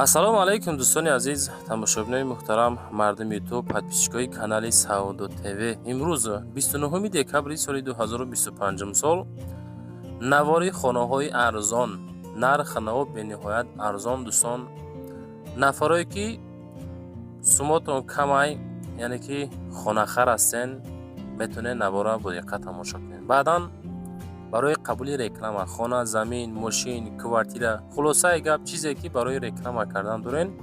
ассалому алайкум дӯстони азиз, тамошобинони муҳтарам, мардуми ютуб, подписчикои канали Саудо ТВ. Имрӯз 29 декабри соли 2025 сол навори хонаҳои арзон, нарх нав бениҳоят арзон. Дӯстон, нафарое ки сумотон камай, яъне ки хонахар ҳастен, метавонед навора бо диққат тамошо кунед. Баъдан барои қабули реклама хона, замин, мошин, квартира, хулосаи гап чизе ки барои реклама кардан дорен,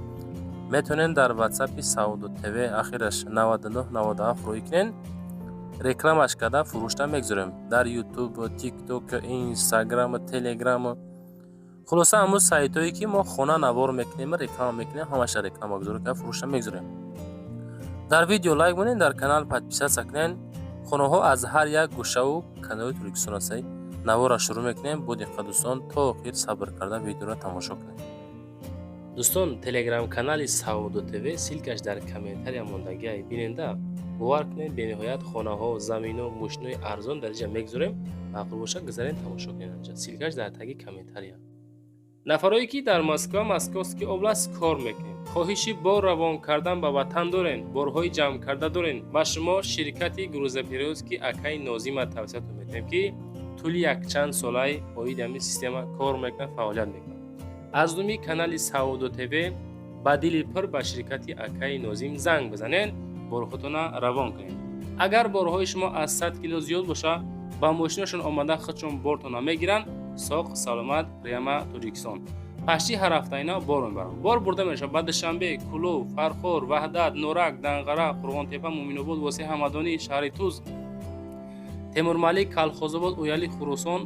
метавонен дар WhatsApp Саудо ТВ ахираш 9997 рӯй кунен, рекламаш карда фурӯшта мегузорем дар YouTube, TikTok, Instagram, Telegram. хулоса ҳамун сайтое ки мо хона навор мекунем, реклама мекунем, ҳамаша реклама гузорӣ карда фурӯшта мегузорем. дар видео лайк монен, дар канал подписатсия кунен. хонаҳо аз ҳар як гӯшаву канали Туркистон ҳастанд. навора шурӯъ мекунем. бо диққат дӯстон, то охир сабр карда видеоро тамошо кунед. дӯстон, телеграм канали Саудо ТВ силкаш дар комментария мондагиаи биненда. бовар кунед, бениҳоят хонаҳо, замину, мошинои арзон дар инҷа мегузорем. мақбул боша гузарен тамошо кунед. анҷа силкаш дар таги комментария. нафарое ки дар Москваски област кор мекунем, хоҳиши бор равон кардан ба ватан дорен, борҳои ҷамъ карда дорен, ба шумо ширкати грузоперевозки Акаи Нозима тавсиятон метавонем ки тӯли якчанд солаи оиди ҳамин система кор мекунад, фаъолият мекунад. аз думи канали Саудо ТВ ба дили пир ба ширкати Акаи Нозим занг бизанед, борҳотона равон кунед. агар борҳои шумо аз 100 кило зиёд боша, ба мошинашон омада худшон бортона мегиранд. соқ саломат, пряма Тоҷикистон. пашти ҳар ҳафтаина бор мебарам. бор бурда мешавад ба Душанбе, Кулов, Фархор, Ваҳдат, Норак, Данғара, Қурғонтепа, Муъминобод, Восеҳ Ҳамадонӣ, шаҳри Туз, Темурмалик, Калхозобод, Уяли, Хурусон,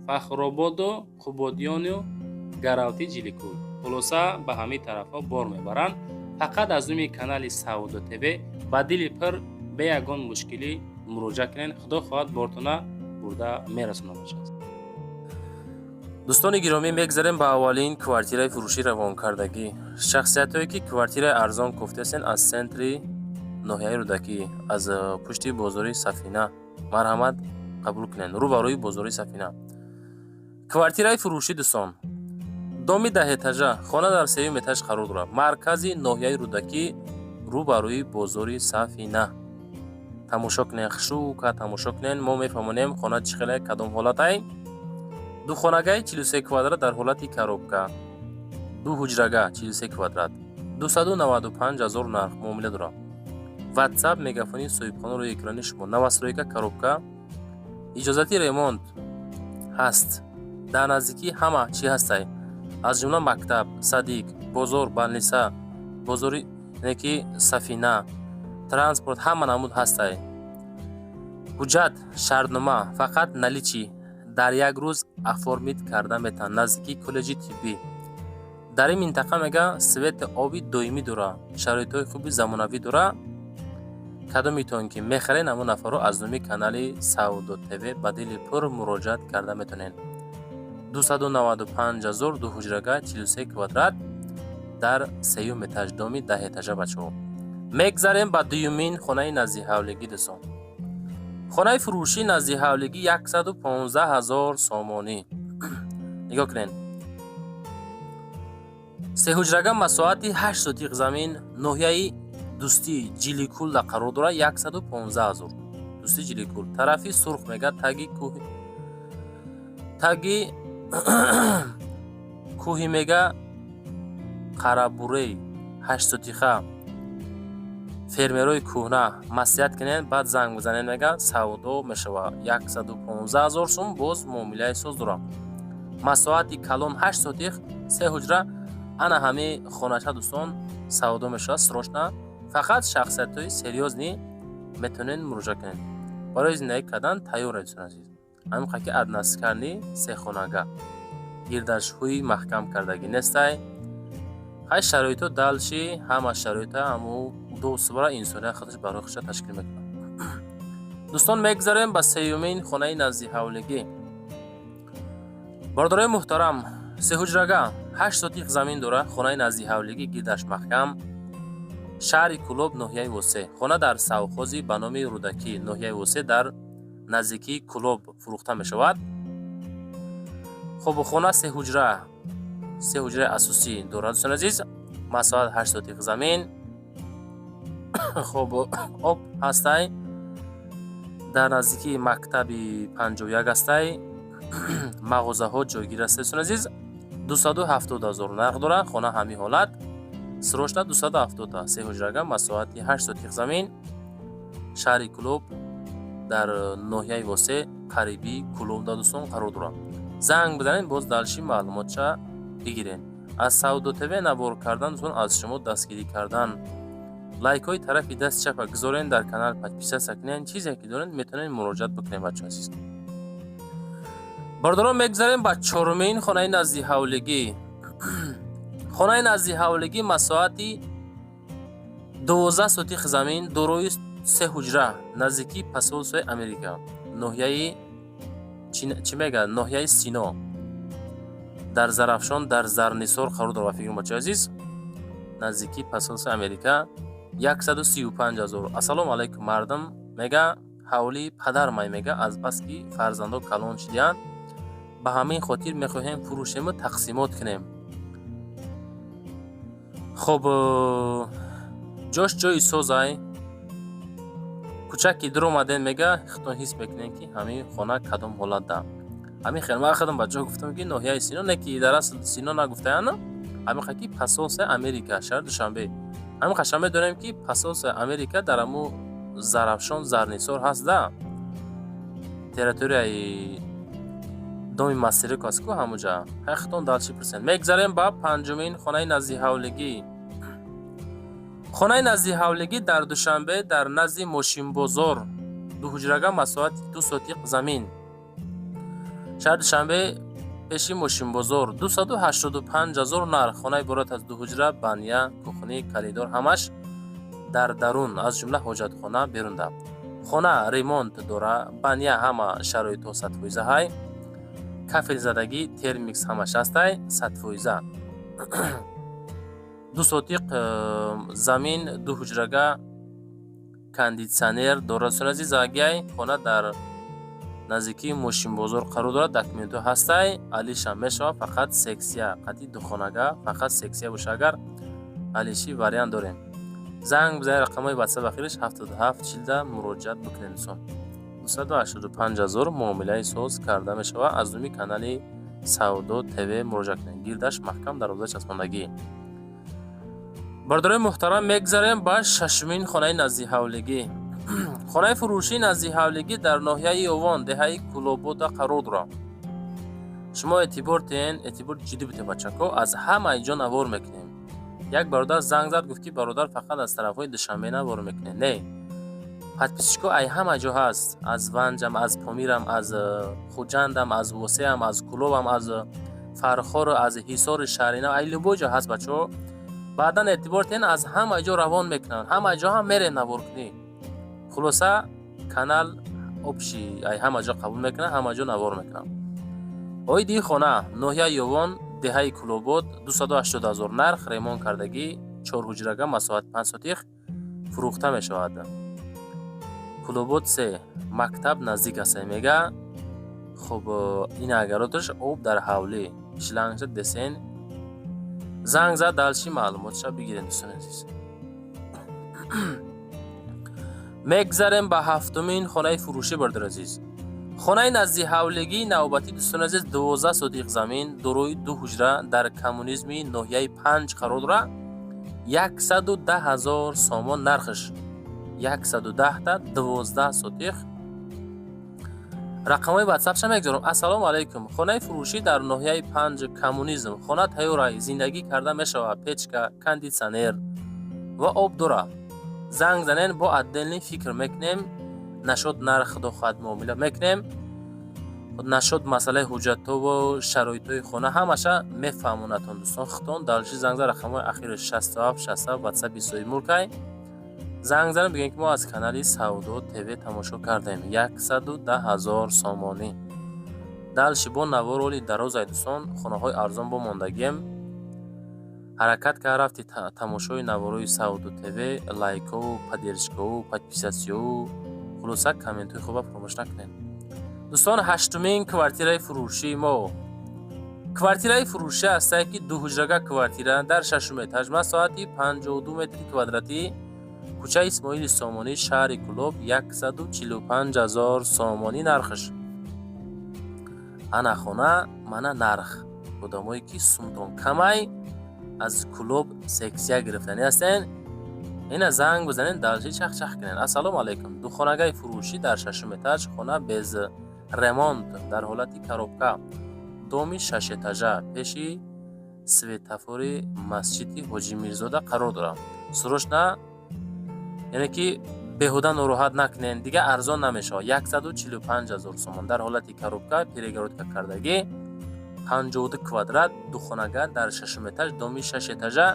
Фахрободу, Қубодиёну, Гаравти, Ҷиликӯ. хулоса ба ҳамин тарафҳо бор мебаранд. фақат аз думи канали Саудо ТВ ба дили пир бе ягон мушкилӣ муроҷиат кунед. худо хоҳад бортона бурда мерасонад бошад. дӯстони гиромӣ, мегзарем ба аввалин квартираи фурӯшӣ равонкардагӣ. шахсиятое ки квартираи арзон куфтасен аз центри ноҳияи Рӯдакӣ, аз пушти бозори Сафина марҳамат қабул кунед. рӯ ба рӯи бозори Сафина квартираи фурӯшӣ. дӯстон, доми 10 этажа, хона дар 3 этаж қарор дорад. маркази ноҳияи Рӯдакӣ, рӯ ба рӯи бозори Сафина. тамошо кунед, хушука тамошо кунед. мо мефаҳмонем хона чӣ хеле кадом ҳолатай. духонагаи 43 квадрат дар ҳолати коробка, ду ҳуҷрага 43 квадрат, 295 000 нарх муомила дорад. WhatsApp, мегафони соҳибхона рӯи экрани шумо. Новостройка коробка, иҷозати ремонт ҳаст. дар наздикӣ ҳама чӣ ҳастай, аз ҷумла мактаб, садик, бозор, балниса, бозори яъне ки Сафина, транспорт, ҳама намуд ҳастай. ҳуҷҷат, шартнома фақат наличӣ дар як рӯз оформид карда метавонад. наздики коллеҷи тиббӣ. дар ин минтақа мега свети оби доимӣ дора, шароитҳои хуби замонавӣ дора. кадомитон ки мехарен ҳамон нафаро аз думи канали Саудо ТВ ба дили пур муроҷиат карда метавонед. 295 000, ду ҳуҷрага 43 квадрат дар 3 этаж, доми 10 этажа. бачаҳо, мегзарем ба дуюмин хонаи назди ҳавлигӣ. дӯстон, хонаи фурӯшӣ назди ҳавлигӣ 115 000 сомонӣ. нигоҳ кунед. 3 ҳуҷрага, масоҳати 8 сотиқ замин, ноҳияи Дӯстӣ, Ҷиликӯлда қарор дорад. 115 000. Дӯстӣ, Ҷиликӯл. тарафи сурх мега таги кӯҳӣ мега қарабурей 8 сотиқа. фермерои кӯҳна маслиҳат кунед, баъд занг бизанед, мега савдо мешавад. 115 000 сум. боз муомилаи соз дорам. масоҳати калон 8 сотиқ, 3 ҳуҷра. ана ҳами хонача дӯстон савдо мешавад. срочна. фақат шахсиятҳои серьёзни метавонед муроҷиат кунед. барои зиндагӣ кардан тайёр дӯстон азиз. ҳамин ки аднаскарни сехонага, гирдашҳои маҳкам кардагӣ нестай. ҳай шароито далши ҳама шароита ҳаму дӯстбара инсония хаташ барои худша ташкил мекунад. дӯстон, мегзарем ба сеюмин хонаи назди ҳавлигӣ. бордорои муҳтарам, 3 ҳуҷрага 8 сотиқ замин дора. хонаи назди ҳавлигӣ, гирдаш маҳкам, шаҳри Кулоб, ноҳияи Восеҳ. хона дар савхози ба номи Рӯдакӣ, ноҳияи Восеҳ, дар наздикии Кулоб фурӯхта мешавад. хоб хона 3 ҳуҷра سه حجره اساسی دارد دوستان عزیز. مساحت 8 سوتیق زمین. خب آب هستای در نزدیکی مکتبی 51 هستای. مغازه ها جایگیر است دوستان عزیز. 270,000 نرخ داره. خانه همین حالت سروشتا 270 سه حجره مساحتی 8 سوتیق زمین. شهر کلوب در ناحیه واسه قریبی کلوب دوستان قرار داره. زنگ بزنین باز دالشی معلوماتش بگیرین. از سعودو تیوی نوار کردن دوستان از شما دستگیری کردن. لایک های طرفی دست چپ گذارین، در کانال پادپیسه سکنین. چیزی که دارین میتونین مراجعت بکنین بچه‌ها عزیز. بردارم میگذاریم با چهارمین خانه نزدی حولگی. خانه نزدی حولگی مساحتی 12 سوتیق زمین دارای 3 حجره نزدیکی پاسپورت امریکا. ناحیه چی میگه؟ ناحیه سینا در زرافشان در زرنیسار قرار داره. فکر بچه‌ها عزیز نزدیکی پاسپورت امریکا 135,000. السلام علیکم مردم. میگه حولی پدر میگه از بس که فرزندا کلان شدیان به همین خاطر میخواهیم فروشمو تقسیمات کنیم. خب جاش جای سوزای کوچکی در اومدن. میگه خودتون حس میکنین که همین خانه کدام حالت ده. همین خیلی ما خودم بچه‌ها گفتم که ناحیه سینا نه که در اصل سینا نگفتن، همین خاکی پاساس امریکا شهر دوشنبه. همین قشنبه داریم که پاساس امریکا در امو زرافشان زرنیسار هست ده. تریتوریای دومی مسیر کاسکو همونجا. خودتون دالشی پرسن. میگذاریم با پنجمین خانه نزدی حولگی. خانه نزدی حولگی در دوشنبه در نزدی ماشین بازار 2 حجره مساحت 2 سوتیق زمین. شهر دوشنبه پیشی ماشین بازار 285,000 نرخ. خانه عبارت از 2 حجره، بانیا، کوخنی، کلیدار همش در درون از جمله حاجت خانه بیرون ده. خانه ریمونت داره. بانیا همه شرایط 100% های. کافل زدگی ترمیکس همش هستای 100%. 2 سوتیق زمین 2 حجره کاندیسیونر داره دوستان عزیز. اگه خانه در نزدیکی ماشین بازار قرار داره داکیومنتو هستای. علیش هم میشه فقط سکسیه قطعی دو خانگاه فقط سکسیه باشه. اگر علیشی واریان داریم زنگ بزنید. رقمای واتساپ اخیرش 77 14 مراجعت بکنید دوستان. 285,000 معامله سوز کرده میشه از دومی کانال سعودو تیوی مراجعه کنید. گیردش محکم در حوزه چسباندگی. برادران محترم میگذاریم با ششمین خانه نزدی حولگی. خانه فروشی نزدی حولگی در ناحیه اوان دهه کلوبودا قرار داره. شما اعتبار جدی بده بچه‌ها. از همه جا نوار میکنیم. یک برادر زنگ زد گفت که برادر فقط از طرفای دوشنبه نوار میکنه. نه پادپیسچکو ای همه جا هست. از ونجم، از پامیرم، از خوجندم، از وسیعم، از کلوبم، از فرخار، از حصار شهرینا ای لبوجا هست بچه‌ها. بعدن اعتبار از همه جا روان میکنن. همه جا هم میره نوار کنی. خلاصه کانال آبشی ای همه جا قبول میکنه، همه جا نوار میکنن. اوی دی خانه ناحیه یوان دهه کلوبود 280,000 نرخ ریمون کردگی 4 حجره مساحت 5 سوتیق فروخته میشود. کلوبود 3 مکتب نزدیک است میگه. خب این اگراتش آب در حوله شلنگش دسین. زنگ زد دالشی معلوماتش بگیرین دوستان عزیز. میگذاریم به هفتمین خانه فروشی برادر عزیز. خانه نزدی حولگی نوبتی دوستان عزیز 12 سوتیق زمین دروی 2 حجره در کمونیسمی ناحیه 5 قرار داره. 110,000 سامان نرخش. 110 تا 12 سوتیق. رقمای واتساپ شما میگذارم. السلام علیکم. خانه فروشی در ناحیه 5 کمونیسم. خانه تیورای زندگی کرده میشه. پیچکا، کاندیسیونر و آب داره. زنگ زنین با عدل فکر میکنیم. نشد نرخ دو خواهد معامله میکنیم. نشد مسئله حجت و شرایط های خانه همشه میفهمونتون دوستان. خودتون دالشی زنگ زن رقمای اخیر 67 67 واتساپ 22 مورکای زنگ زن بگین که ما از کانال سعودو تیوی تماشا کردیم. 110,000 سامانی دالشی با نوارولی دراز ای دوستان. خانه های ارزان با ماندگیم حرکت که رفتی تماشای نواروی سعودو تیوی لایک و پادرشکو و پادپیساسیو خلاصه کامنت های خوب فراموش نکنین دوستان. هشتمین کوارتیره فروشی ما квартираи фурӯшӣ ҳастае ки дуҳуҷрага квартира дар шашум этаж масоати 52 метри квадратӣ кӯчаи Исмоили Сомонӣ шаҳри Кӯлоб 145 000 сомонӣ нархш. Ана хона мана нарх одамое ки сумтон камай аз Кӯлоб сексия гирифтанӣ ҳастен. ина занг бизанен далши чахчах кунен. Ассалому алайкум. Духонагаи фурӯшӣ дар шашум этаж хона без ремонт дар ҳолати коробка доми 6 этажа пеши светофори масҷиди Ҳоҷи Мирзода қарор дорад. Срочно яъне ки беҳуда нороҳат накунен, дига арзон намешавад. 145 000 сомон дар ҳолати коробка перегородка кардагӣ 52 квадрат духонага дар шашум этаж доми 6 этажа.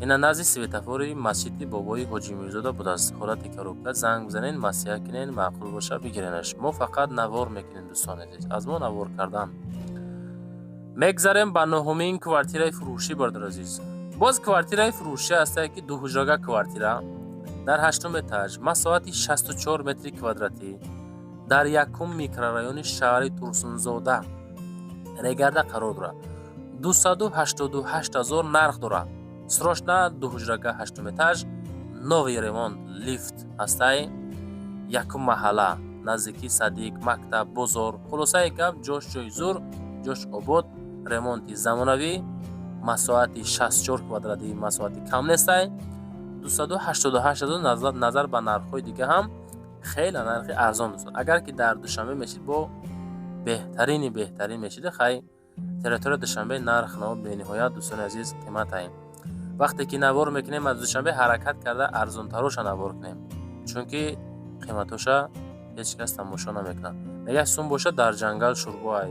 ина назди светофори масҷиди бобои Ҳоҷи Мирзода будааст. ҳолати коробка занг бизанен, масъя кунен, маъқул боша бигиренаш. мо фақат навор мекунем дӯстони азиз. аз мо навор кардан. мегзарем ба нӯҳумин квартираи фурӯшӣ бардор азиз. боз квартираи фурӯшӣ ҳастае ки дуҳуҷрага квартира дар 8 этаж масоати 64 метри квадратӣ дар якум микрорайони шаҳри Турсунзода Регарда қарор дорад. 288 000 нарх дорад. Срочно дуҳуҷрага 8 этаж нови ремонт лифт ҳастае. Якум маҳалла наздики садиқ, мактаб, бозор, хулосаи гап ҷош ҷои зур, ҷош обод, ремонти замонавӣ, масоати 64 квадратӣ масоати кам нестае. 288 000 назар ба нархҳои дига ҳам хеле нархи арзон дӯстон. агар ки дар душанбе мешид бо беҳтарин мешид, хай территория душанбе нарх намо бениҳоят дӯстони азиз қимат аст. вақте ки навор мекунем аз душанбе ҳаракат карда арзонтароша навор кунем, чунки қиматоша ҳеҷ кас тамошо намекунад. мегӯяд сум боша дар ҷангал шурбоай,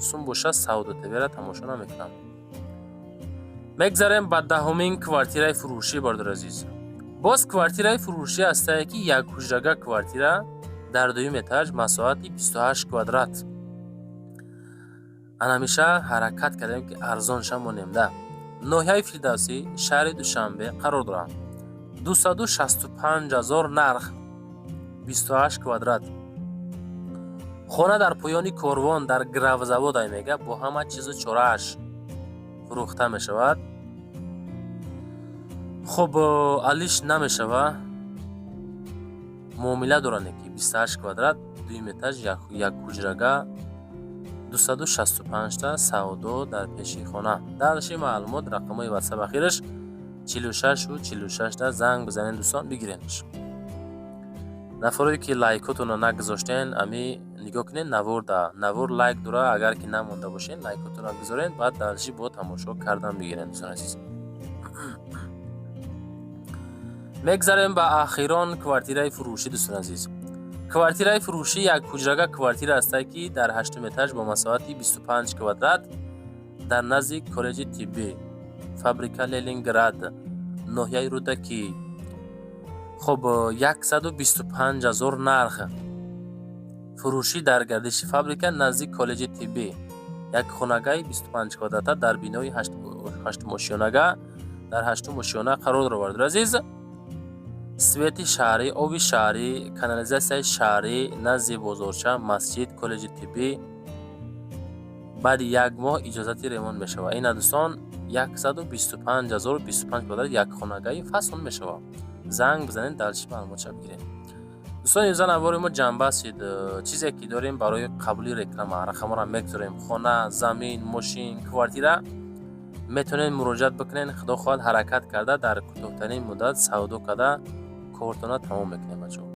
сум боша Сауду ТВ-ра тамошо намекунам. мегзарем ба 10-умин квартираи фурӯшӣ бардор азиз. боз квартираи фурӯшӣ ҳастае ки якҳуҷрага квартира дар 2 этаж масоати 28 квадрат. анамиша ҳаракат кардем ки арзонша монемда. ноҳияи Фирдавсӣ шаҳри Душанбе қарор дорад. 265 000 нарх 28 квадрат. хона дар поёни корвон дар гравзавод мега бо ҳама чизу чорааш фурӯхта мешавад. хуб алиш намешава. муомила доранд ки 28 квадрат 2 этаж якҳуҷрага 265 та савдо дар пеши хона. далши маълумот рақамҳои ватсап ахираш 46 ва 46 та занг бизанен дӯстон бигиренаш. нафарои ки лайкотонро нагузоштен ами нигоҳ кунен навор лайк дора. агар ки намонда бошен лайкотонро гузорен, баъд далши бо тамошо кардан бигирен дӯстон азиз. мегзарем ба ахирон квартираи фурӯшӣ дӯстон азиз. квартираи фурӯшӣ якҳуҷрага квартира ҳастае ки дар 8 этаж бо масоати 25 квадрат дар назди коллеҷи тиббӣ фабрика Ленинград ноҳияи Рудакӣ. хуб 125 000 нарх фурӯшӣ дар гардиши фабрика назди коллеҷи тиббӣ. як хонагаи 25 квадрата дар бинои 8 ошёнага дар 8 ошёна қарор дорад азиз. свети шаҳрӣ, оби шаҳрӣ, канализатсияи шаҳрӣ назди бозорча, масҷид, коллеҷи тиббӣ баъди 1 моҳ иҷозати ремонт мешавад. ина дӯстон 125 025 квадрат якхонагаи фасон мешавад. занг бизанен далши маълумотша бигирем. дӯстони юза навори мо ҷанба шид. чизе ки дорем барои қабули реклама рақамҳоро мегузорем. хона, замин, мошин, квартира метавонед муроҷиат бикунед. худо хоҳад ҳаракат карда дар кӯтоҳтарин муддат савдо карда кортона тамом мекунем бачаҳо.